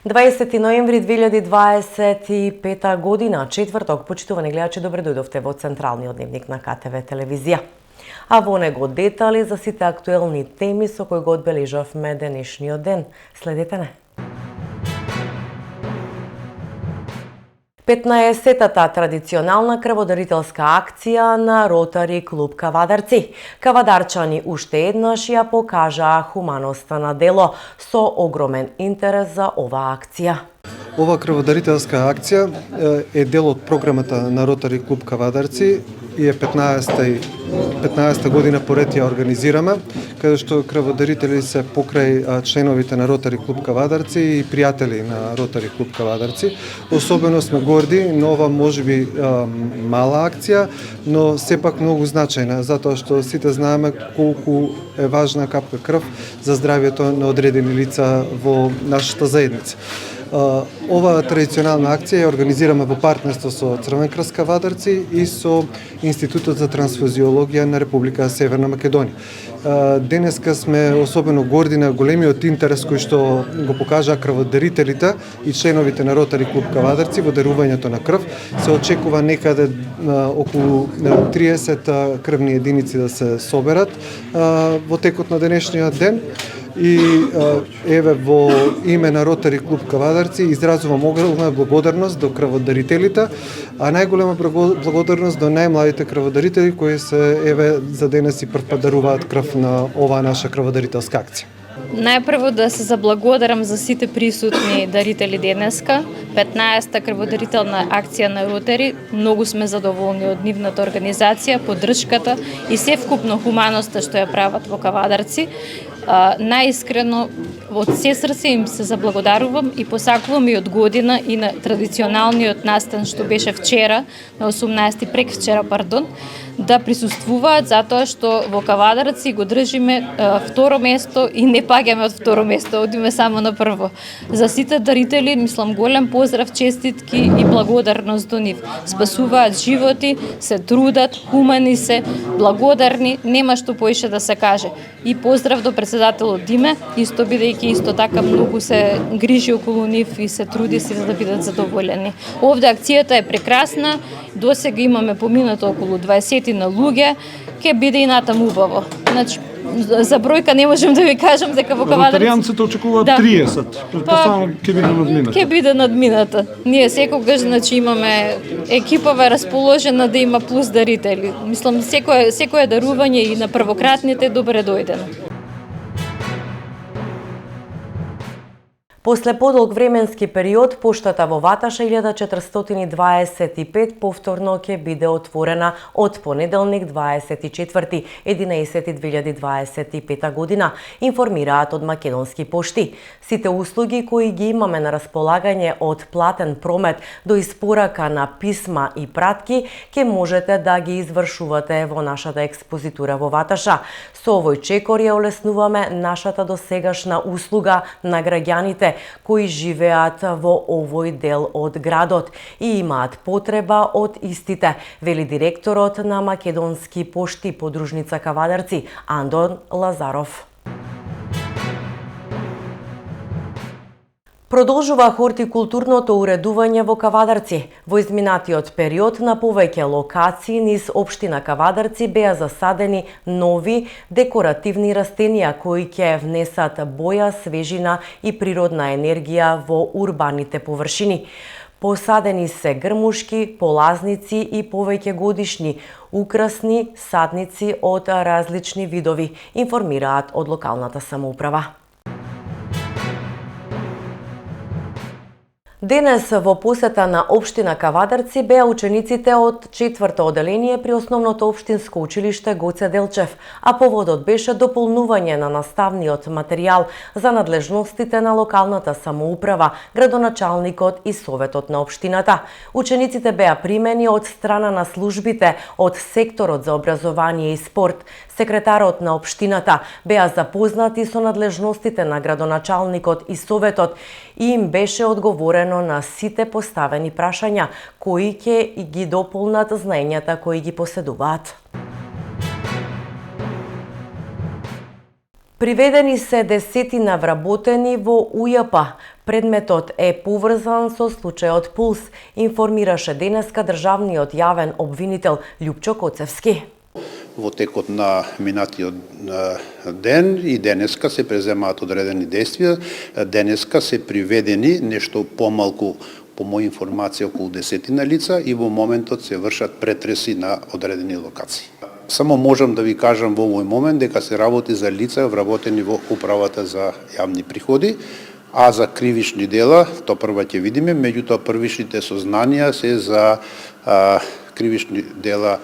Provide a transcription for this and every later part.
20 ноември 2025 година, четврток, почитувани гледачи, добре дојдовте во централниот дневник на КТВ телевизија. А во него детали за сите актуелни теми со кои го одбележавме денешниот ден. Следете не. 15-тата традиционална крводарителска акција на Ротари клуб Кавадарци. Кавадарчани уште еднаш ја покажаа хуманоста на дело со огромен интерес за оваа акција. Ова крводарителска акција е дел од програмата на Ротари клуб Кавадарци и е 15-та година поред ја организираме, каде што крводарители се покрај членовите на Ротари клуб Кавадарци и пријатели на Ротари клуб Кавадарци. Особено сме горди на ова можеби мала акција, но сепак многу значајна, затоа што сите знаеме колку е важна капка крв за здравјето на одредени лица во нашата заедница. Ова традиционална акција ја организираме во партнерство со Црвен крст Кавадарци и со Институтот за трансфузиологија на Република Северна Македонија. Денеска сме особено горди на големиот интерес кој што го покажаа крводарителите и членовите на Ротари клуб Кавадарци во дарувањето на крв. Се очекува некаде околу 30 крвни единици да се соберат во текот на денешниот ден. И еве во име на Ротари клуб Кавадарци изразувам огромна благодарност до крводарителите, а најголема благодарност до најмладите крводарители кои се еве за денес и прв пат даруваат крв на оваа наша крводарителска акција. Најпрво да се заблагодарам за сите присутни дарители денеска. 15-та крводарителна акција на Ротари. Многу сме задоволни од нивната организација, поддршката и севкупно хуманоста што ја прават во Кавадарци. Најискрено од се срце им се заблагодарувам и посакувам и од година и на традиционалниот настан што беше вчера, на 18 преквчера, да присуствуваат, затоа што во Кавадарци го држиме второ место и не паѓаме од второ место, одиме само на прво. За сите дарители, мислам, голем поздрав, честитки и благодарност до нив. Спасуваат животи, се трудат, хумани се, благодарни, нема што поише да се каже. И поздрав до председателот Диме, исто бидејќи исто така многу се грижи околу нив и се труди се за да бидат задоволени. Овде акцијата е прекрасна, досега имаме поминато околу 20 на луѓе, ќе биде и натаму убаво. Значи, за бројка не можем да ви кажам дека во Кавадарци... Ротаријанците очекуваат 30, претпоставам ќе биде надмината. Ќе биде надмината. Ние секогаш значи имаме екипава расположена да има плюс дарители. Мислам секое дарување и на првократните добре дојдено. После подолг временски период, поштата во Ваташа 1425 повторно ќе биде отворена од понеделник 24.11.2025 година, информираат од Македонски пошти. Сите услуги кои ги имаме на располагање од платен промет до испорака на писма и пратки, ќе можете да ги извршувате во нашата експозитура во Ваташа. Со овој чекор ја олеснуваме нашата досегашна услуга на граѓаните кои живеат во овој дел од градот и имаат потреба од истите, вели директорот на Македонски пошти подружница Кавадарци Андон Лазаров. Продолжува хортикултурното уредување во Кавадарци. Во изминатиот период на повеќе локации низ општина Кавадарци беа засадени нови декоративни растенија кои ќе внесат боја, свежина и природна енергија во урбаните површини. Посадени се грмушки, полазници и повеќе годишни украсни садници од различни видови, информираат од локалната самоуправа. Денес во посета на општина Кавадарци беа учениците од 4-то оделение при основното општинско училиште Гоце Делчев, а поводот беше дополнување на наставниот материјал за надлежностите на локалната самоуправа, градоначалникот и советот на општината. Учениците беа примени од страна на службите од секторот за образование и спорт. Секретарот на општината беа запознати со надлежностите на градоначалникот и советот и им беше одговорено на сите поставени прашања кои ќе ги дополнат знаењата кои ги поседуваат. Приведени се десетина вработени во УЈП. Предметот е поврзан со случајот Пулс, информираше денеска државниот јавен обвинител Љупчо Коцевски. Во текот на минатиот ден и денеска се преземаат одредени действија. Денеска се приведени нешто помалку, по моја информација, околу десетина лица и во моментот се вршат претреси на одредени локации. Само можам да ви кажам во овој момент дека се работи за лица вработени во управата за јавни приходи, а за кривични дела, тоа прва ќе видиме, меѓутоа првичните сознанија се за кривични дела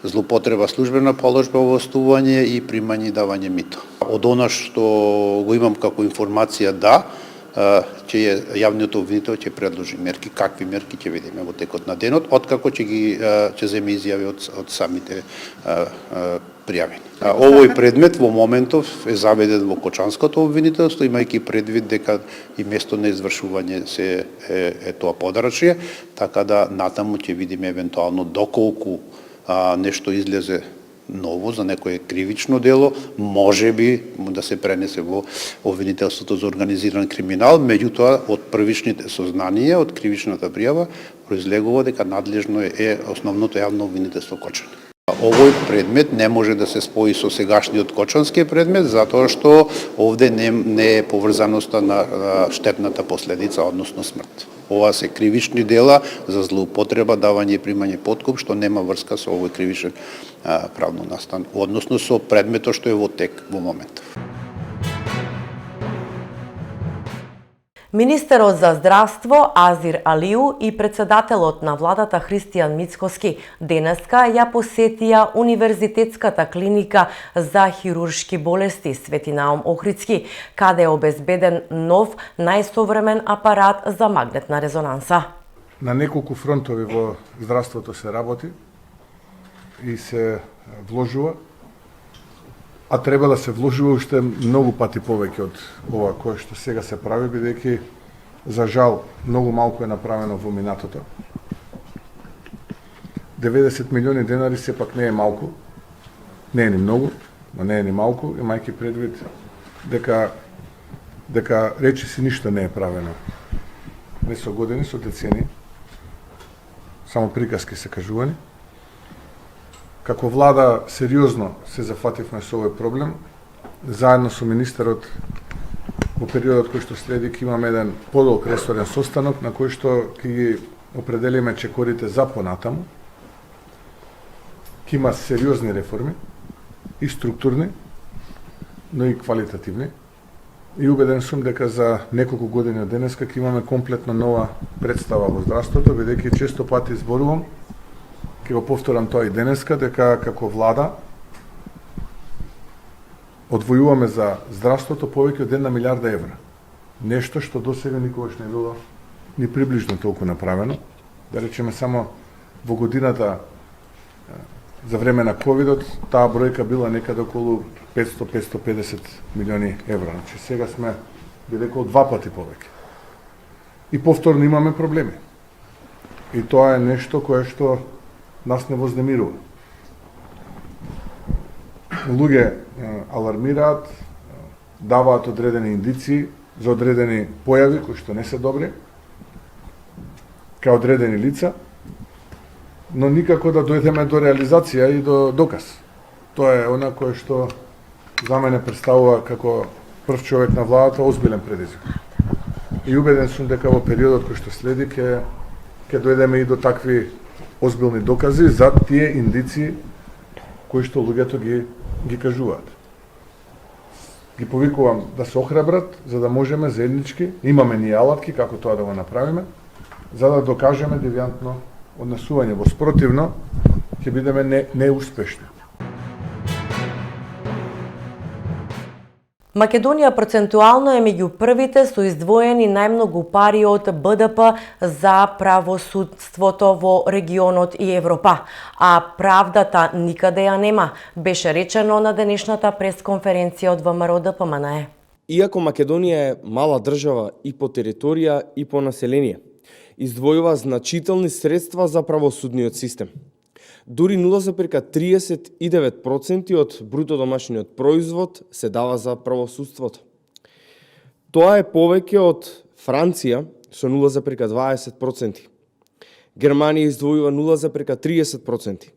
злоупотреба службена положба, овластување и примање и давање мито. Од она што го имам како информација, да, ќе јавниот обвинител ќе предложи мерки. Какви мерки ќе видиме во текот на денот, откако ќе земе изјави од самите пријавени. Овој предмет во моментов е заведен во Кочанското обвинителство, имајќи предвид дека и место на извршување се е тоа подрачје, така да натаму ќе видиме евентуално доколку нешто излезе ново за некое кривично дело, може би да се пренесе во обвинителството за организиран криминал, меѓутоа од првичните сознанија, од кривичната пријава, произлегува дека надлежно е основното јавно обвинителство Кочани. Овој предмет не може да се спои со сегашниот Кочански предмет, затоа што овде не е поврзаноста на штетната последица, односно смрт. Ова се кривични дела за злоупотреба, давање и примање подкуп, што нема врска со овој кривичен правно настан, односно со предметот што е во тек во моментот. Министерот за здравство Азир Алиу и председателот на владата Христијан Мицкоски денеска ја посетија Универзитетската клиника за хируршки болести Свети Наум Охридски, каде е обезбеден нов најсовремен апарат за магнетна резонанса. На неколку фронтови во здравството се работи и се вложува, а треба да се вложува уште многу пати повеќе од ова кое што сега се прави, бидејќи за жал многу малку е направено во минатото. 90 милиони денари сепак не е малку, не е ни многу, но не е ни малку, имајќи предвид дека речиси ништо не е правено. Не со години, со децени, само приказки се кажувани. Како влада сериозно се зафативме со овој проблем, заедно со министерот во периодот кој што следи ќе имаме еден подолг ресорен состанок на кој што ќе ги определиме чекорите за понатаму. Ќе има сериозни реформи и структурни, но и квалитативни. И убеден сум дека за неколку години од денеска ќе имаме комплетно нова представа во здравството, бидејќи често пати зборувам, ќе го повторам тоа и денеска, дека како влада одвојуваме за здравството повеќе од 1 милиарда евра. Нешто што досега никогаш не било ни приближно толку направено. Да речеме само во годината за време на ковидот, таа бројка била некаде околу 500-550 милиони евра. Значи сега сме би рекол 2 пати повеќе. И повторно имаме проблеми. И тоа е нешто кое што нас не вознемирува. Луѓе алармираат, даваат одредени индиции за одредени појави кои што не се добри, кај одредени лица, но никако да дојдеме до реализација и до доказ. Тоа е она кое што за мене представува како прв човек на владата озбилен предизвик. И убеден сум дека во периодот кој што следи ќе дојдеме и до такви озбилни докази за тие индиции кои што луѓето ги кажуваат. Ги повикувам да се охрабрат, за да можеме заеднички, имаме ние алатки како тоа да го направиме, за да докажеме девијантно однесување. Во спротивно, ќе бидеме неуспешни. Македонија процентуално е меѓу првите со издвоени најмногу пари од БДП за правосудството во регионот и Европа, а правдата никаде ја нема, беше речено на денешната пресконференција од ВМРО ДПМНЕ. Иако Македонија е мала држава и по територија и по население, издвојува значителни средства за правосудниот систем. Дури 0,39% од бруто домашниот производ се дава за правосудството. Тоа е повеќе од Франција со 0,20%. Германија издвојува 0,30%.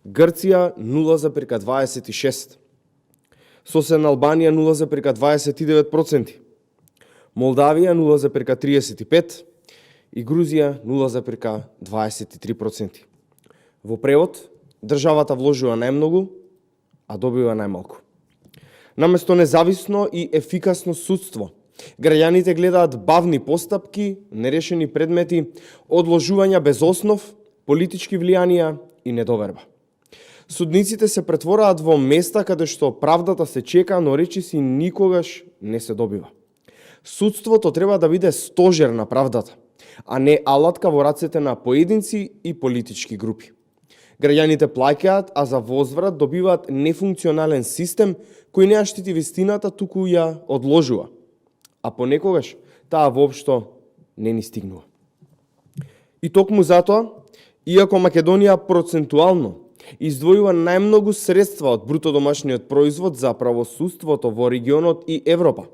Грција 0,26%. Соседна Албанија 0,29%. Молдавија 0,35% и Грузија 0,23%. Во превод, државата вложува најмногу, а добива најмалку. Наместо независно и ефикасно судство, граѓаните гледаат бавни постапки, нерешени предмети, одложувања без основ, политички влијанија и недоверба. Судниците се претвораат во места каде што правдата се чека, но речиси никогаш не се добива. Судството треба да биде стожер на правдата, а не алатка во рацете на поединци и политички групи. Граѓаните плаќаат, а за возврат добиваат нефункционален систем кој не ја штити вистината, туку ја одложува. А понекогаш таа воопшто не ни стигнува. И токму затоа, иако Македонија процентуално издвојува најмногу средства од бруто домашниот производ за правосудството во регионот и Европа,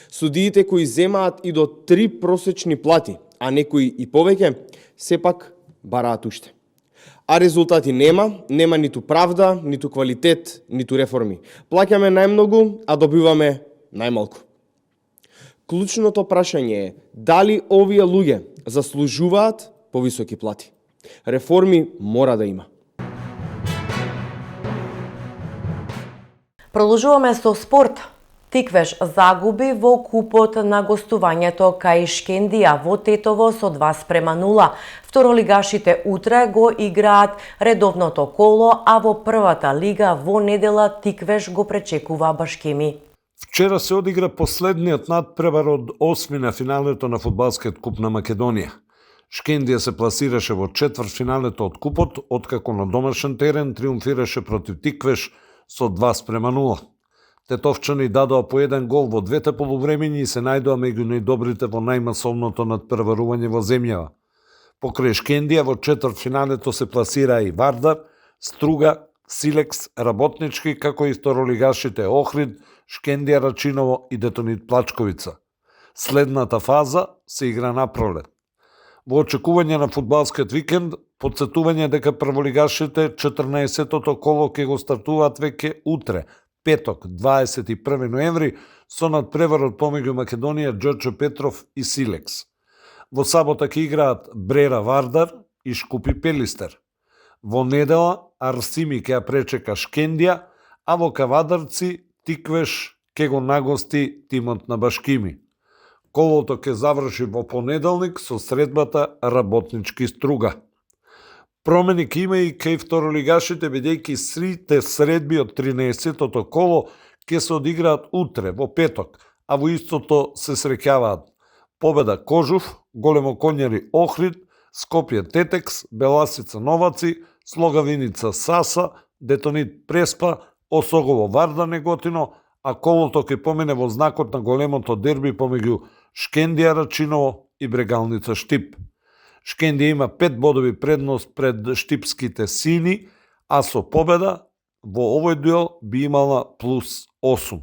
судиите кои земаат и до 3 просечни плати, а некои и повеќе, сепак бараат уште. А резултати нема ниту правда, ниту квалитет, ниту реформи. Плаќаме најмногу, а добиваме најмалку. Клучното прашање е дали овие луѓе заслужуваат повисоки плати. Реформи мора да има. Продолжуваме со спорт. Тиквеш загуби во купот на гостувањето кај Шкендија во Тетово со 2:0. Второлигашите утре го играат редовното коло, а во првата лига во недела Тиквеш го пречекува Башкеми. Вчера се одигра последниот надпревар од осми на финалето на фудбалскиот куп на Македонија. Шкендија се пласираше во четвртфиналето од купот, откако на домашен терен триумфираше против Тиквеш со 2:0. Тетовчани дадоа по еден гол во двете полувремењи и се најдоа меѓу најдобрите во најмасовното надпреварување во земјава. Покрај Шкендија во четвртфиналето се пласираа и Вардар, Струга, Силекс, Работнички, како и второлигашите Охрид, Шкендија Рачиново и Детонит Плачковица. Следната фаза се игра напролет. Во очекување на фудбалскиот викенд, потсетување дека прволигашите 14-тото коло ќе го стартуваат веќе утре, петок, 21 ноември, со надпреварот помеѓу Македонија, Џорџе Петров и Силекс. Во сабота ќе играат Брера Вардар и Шкупи Пелистер. Во недела Арсими ќе ја пречека Шкендија, а во Кавадарци Тиквеш ќе го нагости тимот на Башкими. Колото ќе заврши во понеделник со средбата Работнички Струга. Промени ќе има и кај второлигашите, бидејќи сите средби од 13-тото коло ќе се одиграат утре, во петок, а во истото се среќаваат Победа Кожув, Големоконјари Охрид, Скопје Тетекс, Беласица Новаци, Слогавиница Саса, Детонит Преспа, Осогово Вардар Неготино, а колото ќе помине во знакот на големото дерби помеѓу Шкендија Рачиново и Брегалница Штип. Шкендија има 5 бодови предност пред штипските сини, а со победа во овој дуел би имала плюс 8.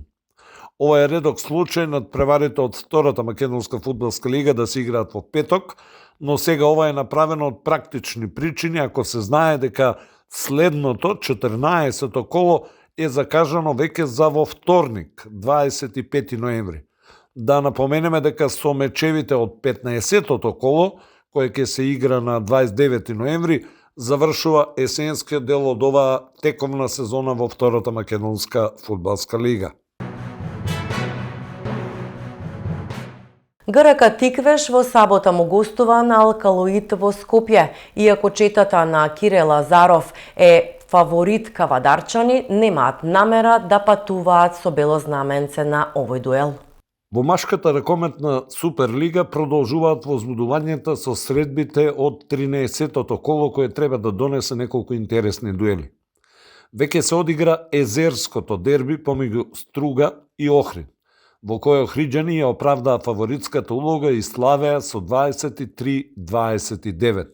Ова е редок случај над преварите од втората македонска фудбалска лига да се играат во петок, но сега ова е направено од практични причини, ако се знае дека следното 14-то коло е закажано веќе за во вторник, 25 ноември. Да напоменеме дека со мечевите од 15-тото коло, кој ќе се игра на 29 ноември, завршува есенскиот дел од оваа тековна сезона во втората македонска фудбалска лига. ГРК Тиквеш во сабота му гостува на Алкалоид во Скопје. Иако четата на Кире Лазаров е фаворит, кавадарчани немаат намера да патуваат со бело знаменце на овој дуел. Во машката ракометна Суперлига продолжуваат возбудувањата со средбите од 13-тото коло кое треба да донесе неколку интересни дуели. Веќе се одигра езерското дерби помеѓу Струга и Охрид, во кој охриџани ја оправдаа фаворитската улога и славеа со 23-29.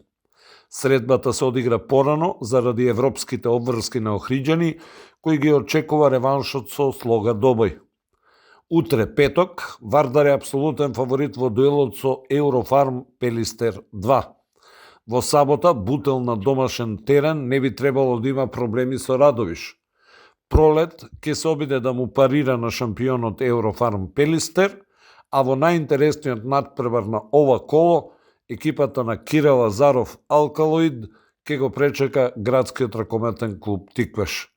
Средбата се одигра порано заради европските обврски на Охриѓани, кои ги очекува реваншот со Слога Добој. Утре, петок, Вардар е апсолутен фаворит во дуелот со Еврофарм Пелистер 2. Во сабота, Бутел на домашен терен не би требало да има проблеми со Радовиш. Пролет ќе се обиде да му парира на шампионот Еврофарм Пелистер, а во најинтересниот надпревар на ова коло, екипата на Кире Лазаров Алкалоид ќе го пречека градскиот ракометен клуб Тиквеш.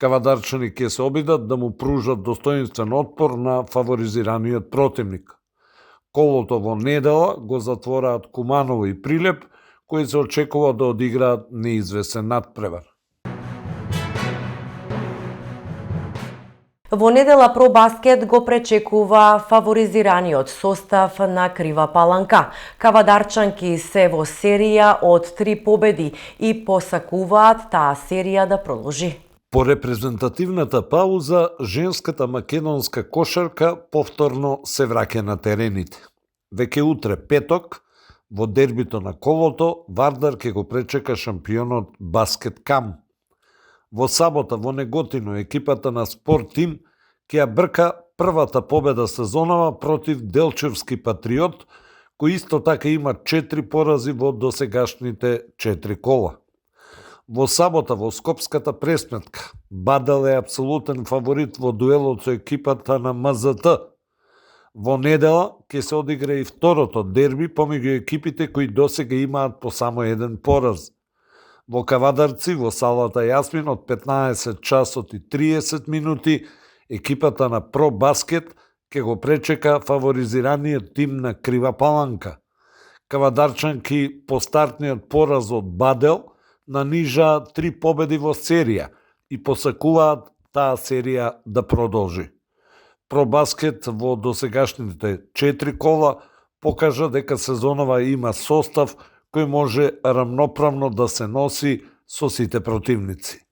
Кавадарчани ќе се обидат да му пружат достоинствен отпор на фаворизираниот противник. Колото во недела го затвораат Куманово и Прилеп, кои се очекува да одиграат неизвесен надпревар. Во недела Пробаскет го пречекува фаворизираниот состав на Крива Паланка. Кавадарчанки се во серија од 3 победи и посакуваат таа серија да продолжи. По репрезентативната пауза, женската македонска кошарка повторно се враќа на терените. Веќе утре, петок, во дербито на колото, Вардар ќе го пречека шампионот Баскет Кам. Во сабота во Неготино екипата на Спорт Тим ќе ја брка првата победа сезонава против Делчевски Патриот, кој исто така има 4 порази во досегашните 4 кола. Во сабота во Скопската пресметка, Бадел е апсолутен фаворит во дуелот со екипата на МЗТ. Во недела ќе се одигра и второто дерби помеѓу екипите кои досега имаат по само еден пораз. Во Кавадарци, во салата Јасмин од 15 часот и 30 минути, екипата на Пробаскет ќе го пречека фаворизираниот тим на Крива Паланка. Кавадарчанки по стартниот пораз од Бадел нанижа 3 победи во серија и посакуваат таа серија да продолжи. Пробаскет во досегашните 4 кола покажа дека сезонова има состав кој може рамноправно да се носи со сите противници.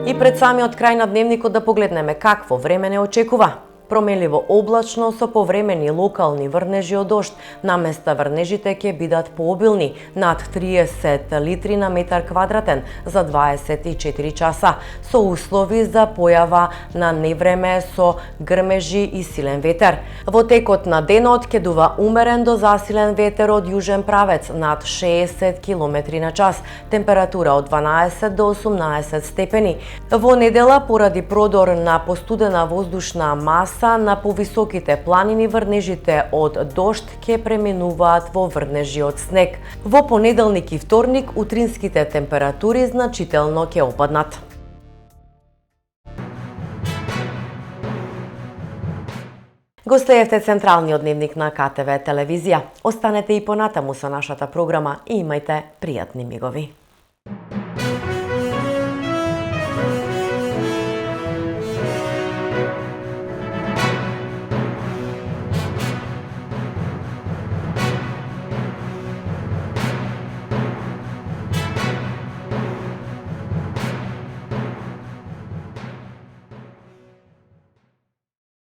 И пред самиот крај на дневникот да погледнеме какво време не очекува. Променливо облачно со повремени локални врнежи од дожд. На места врнежите ќе бидат пообилни, над 30 литри на метар квадратен за 24 часа, со услови за појава на невреме со грмежи и силен ветер. Во текот на денот ќе дува умерен до засилен ветер од јужен правец над 60 км на час, температура од 12 до 18 степени. Во недела, поради продор на постудена воздушна маса на повисоките планини, врнежите од дожд ќе преминуваат во врнежи од снег. Во понеделник и вторник утринските температури значително ќе опаднат. Го следевте централниот дневник на КТВ телевизија. Останете и понатаму со нашата програма и имајте пријатни мигови.